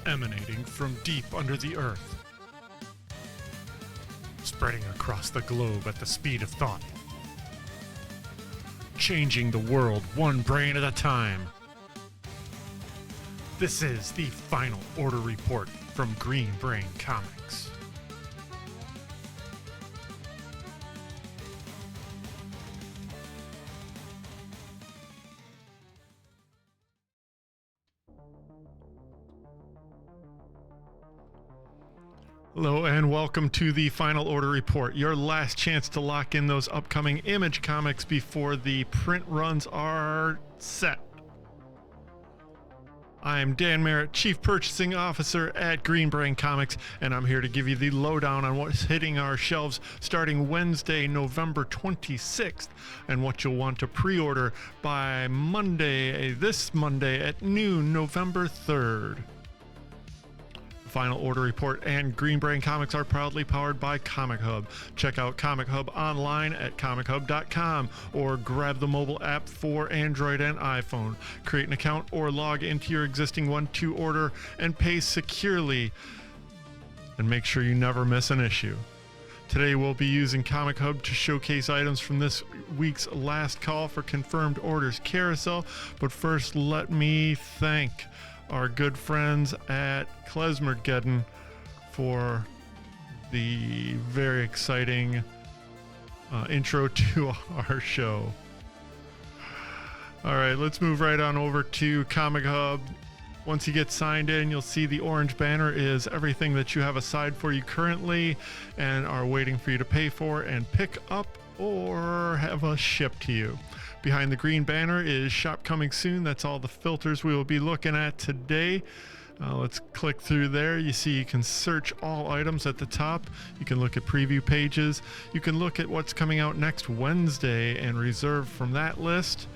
emanating from deep under the earth, spreading across the globe at the speed of thought, changing the world one brain at a time. This is the Final Order Report from Green Brain Comics. Hello and welcome to the Final Order Report, your last chance to lock in those upcoming Image comics before the print runs are set. I'm Dan Merritt, Chief Purchasing Officer at Green Brain Comics, and I'm here to give you the lowdown on what's hitting our shelves starting Wednesday, November 26th, and what you'll want to pre-order by this Monday at noon, November 3rd. Final Order Report and Green Brain Comics are proudly powered by Comichub. Check out Comichub online at comichub.com or grab the mobile app for Android and iPhone. Create an account or log into your existing one to order and pay securely. And make sure you never miss an issue. Today we'll be using Comichub to showcase items from this week's Last Call for Confirmed Orders Carousel. But first, let me thank our good friends at Klezmergeddon for the very exciting intro to our show. All right, let's move right on over to Comichub. Once you get signed in, you'll see the orange banner is everything that you have aside for you currently and are waiting for you to pay for and pick up or have us shipped to you. Behind the green banner is Shop Coming Soon. That's all the filters we will be looking at today. Let's click through there. You see you can search all items at the top. You can look at preview pages. You can look at what's coming out next Wednesday and reserve from that list.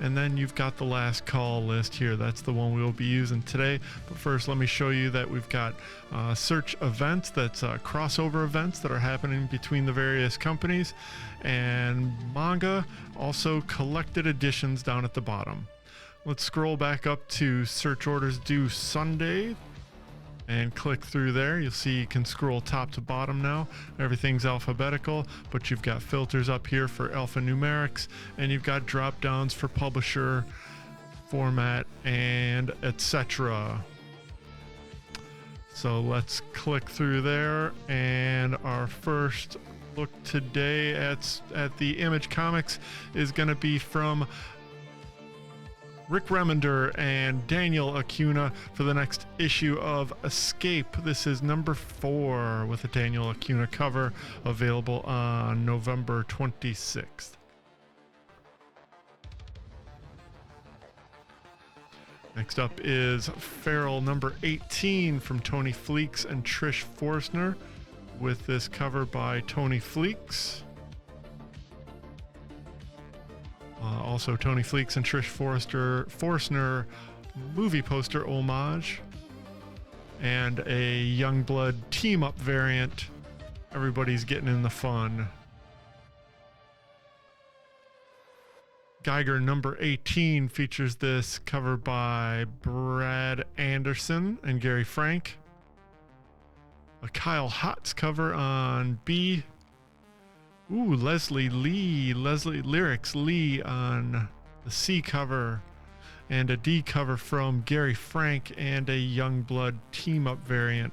And then you've got the last call list here. That's the one we will be using today. But first, let me show you that we've got search events. That's crossover events that are happening between the various companies. And manga, also collected editions down at the bottom. Let's scroll back up to search orders due Sunday and click through there. You'll see you can scroll top to bottom now. Everything's alphabetical, but you've got filters up here for alphanumerics, and you've got drop downs for publisher, format, and etc. So let's click through there, and our first look today at the Image Comics is going to be from Rick Remender and Daniel Acuna for the next issue of Escape. This is number 4 with a Daniel Acuna cover, available on November 26th. Next up is Feral number 18 from Tony Fleeks and Trish Forstner, with this cover by Tony Fleeks. Also Tony Fleeks and Trish Forstner movie poster homage, and a Youngblood team-up variant. Everybody's getting in the fun. Geiger number 18 features this cover by Brad Anderson and Gary Frank. A Kyle Hotz cover on B. Ooh, Leslie Lyrics Lee on the C cover, and a D cover from Gary Frank, and a Youngblood team-up variant.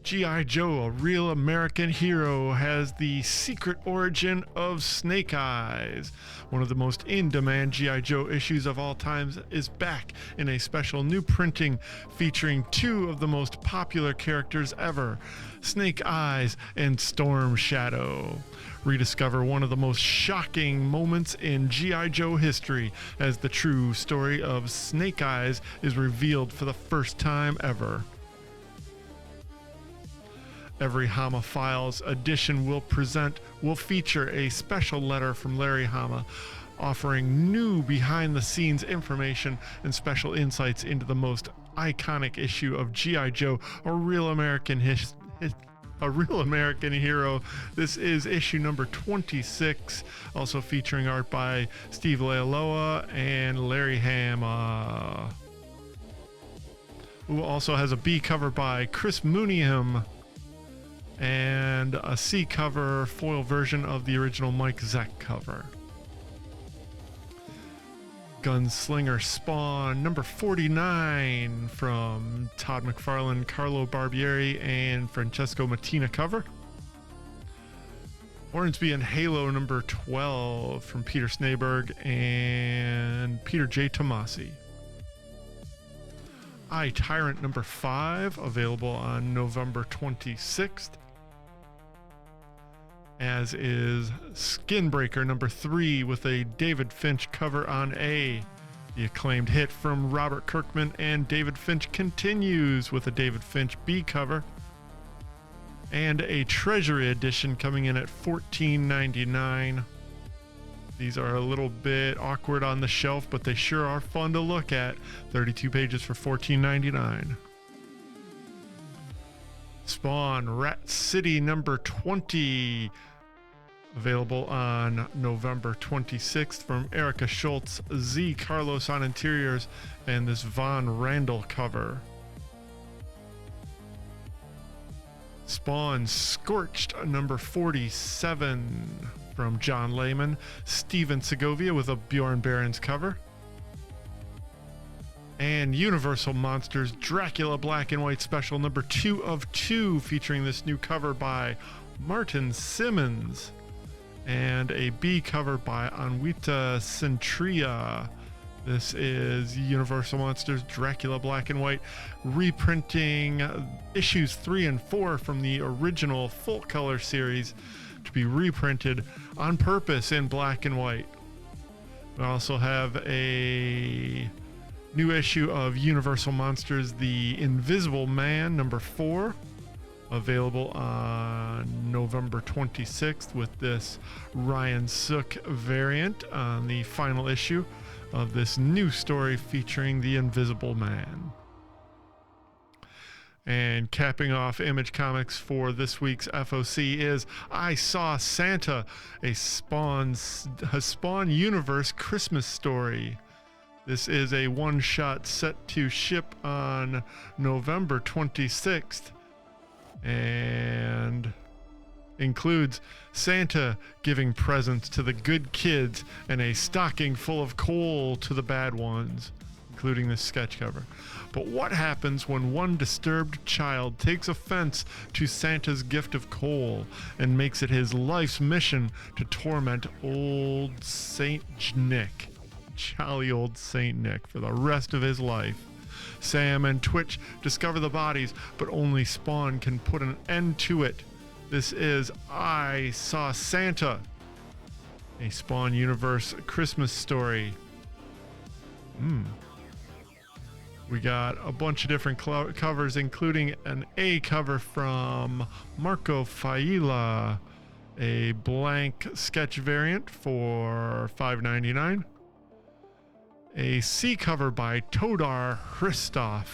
G.I. Joe, a Real American Hero, has the secret origin of Snake Eyes. One of the most in-demand G.I. Joe issues of all times is back in a special new printing featuring 2 of the most popular characters ever, Snake Eyes and Storm Shadow. Rediscover one of the most shocking moments in G.I. Joe history as the true story of Snake Eyes is revealed for the first time ever. Every Hama Files edition will feature a special letter from Larry Hama offering new behind-the-scenes information and special insights into the most iconic issue of G.I. Joe, a real American hero. This is issue number 26, also featuring art by Steve Leialoha and Larry Hama. Who also has a B cover by Chris Mooneyham and a C cover foil version of the original Mike Zeck cover. Gunslinger Spawn number 49 from Todd McFarlane, Carlo Barbieri, and Francesco Mattina cover. Hornsby and Halo number 12 from Peter Snaberg and Peter J. Tomasi. I Tyrant number 5 available on November 26th. As is Skinbreaker number 3 with a David Finch cover on A. The acclaimed hit from Robert Kirkman and David Finch continues with a David Finch B cover. And a Treasury edition coming in at $14.99. These are a little bit awkward on the shelf, but they sure are fun to look at. 32 pages for $14.99. Spawn Rat City number 20 available on November 26th from Erica Schultz, Z Carlos on interiors, and this Von Randall cover. Spawn Scorched number 47 from John Lehman, Steven Segovia with a Bjorn Barons cover. And Universal Monsters Dracula Black and White Special number 2 of 2 featuring this new cover by Martin Simmons and a B cover by Anwita Centria. This is Universal Monsters Dracula Black and White reprinting issues 3 and 4 from the original full color series to be reprinted on purpose in black and white. We also have a new issue of Universal Monsters The Invisible Man number 4 available on November 26th with this Ryan Sook variant on the final issue of this new story featuring the Invisible Man. And capping off Image Comics for this week's FOC is I Saw Santa, a Spawn Universe Christmas story. This is a one-shot set to ship on November 26th and includes Santa giving presents to the good kids and a stocking full of coal to the bad ones, including this sketch cover. But what happens when one disturbed child takes offense to Santa's gift of coal and makes it his life's mission to torment old Saint Nick, jolly old Saint Nick, for the rest of his life? Sam and Twitch discover the bodies, but only Spawn can put an end to it. This is I Saw Santa, a Spawn Universe Christmas story. We got a bunch of different covers, including an A cover from Marco Failla, a blank sketch variant for $5.99. A C cover by Todar Hristov.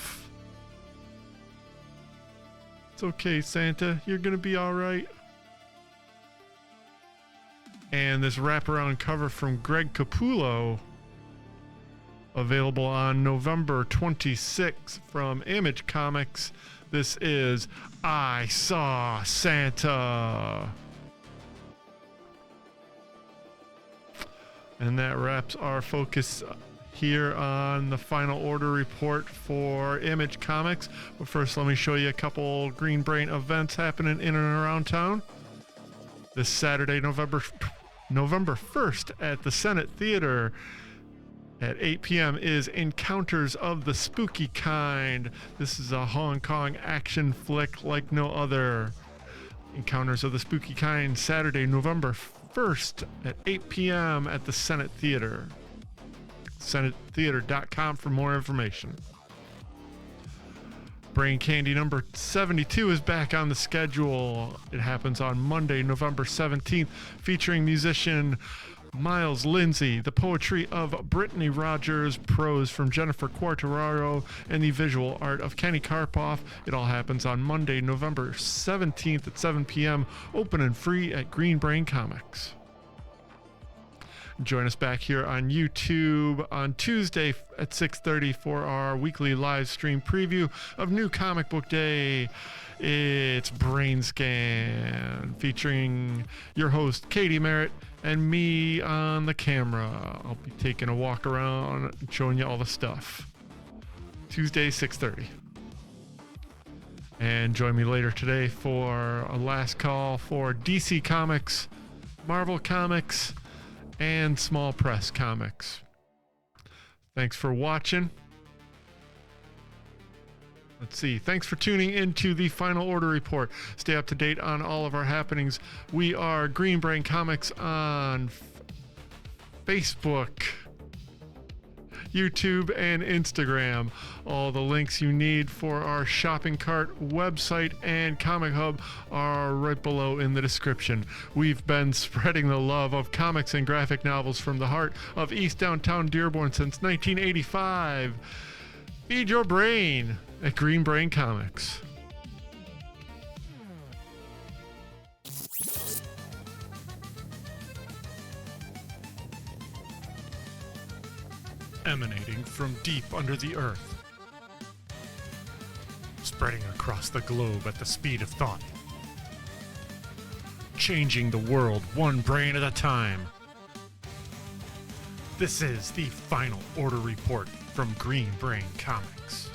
It's okay, Santa. You're going to be all right. And this wraparound cover from Greg Capullo, available on November 26th from Image Comics. This is I Saw Santa. And that wraps our focus here on the final order report for Image Comics. But first, let me show you a couple Green Brain events happening in and around town. This Saturday, November 1st at the Senate Theater at 8 p.m. is Encounters of the Spooky Kind. This is a Hong Kong action flick like no other. Encounters of the Spooky Kind, Saturday, November 1st at 8 p.m. at the Senate Theater. SenateTheater.com for more information. Brain Candy number 72 is back on the schedule. It happens on Monday, November 17th, featuring musician Miles Lindsay, the poetry of Brittany Rogers, prose from Jennifer Quartararo, and the visual art of Kenny Karpoff. It all happens on Monday, November 17th at 7 p.m., open and free at Green Brain Comics. Join us back here on YouTube on Tuesday at 6:30 for our weekly live stream preview of New Comic Book Day. It's BRAINSCAN featuring your host Katie Merritt and me on the camera. I'll be taking a walk around and showing you all the stuff. Tuesday, 6:30. And join me later today for a last call for DC Comics, Marvel Comics, and Small Press Comics. Thanks for watching. Let's see. Thanks for tuning into the Final Order Report. Stay up to date on all of our happenings. We are Green Brain Comics on Facebook, YouTube, and Instagram. All the links you need for our shopping cart, website, and Comic Hub are right below in the description. We've been spreading the love of comics and graphic novels from the heart of East Downtown Dearborn since 1985. Feed your brain at Green Brain Comics. Emanating from deep under the earth, spreading across the globe at the speed of thought, changing the world one brain at a time. This is the Final Order Report from Green Brain Comics.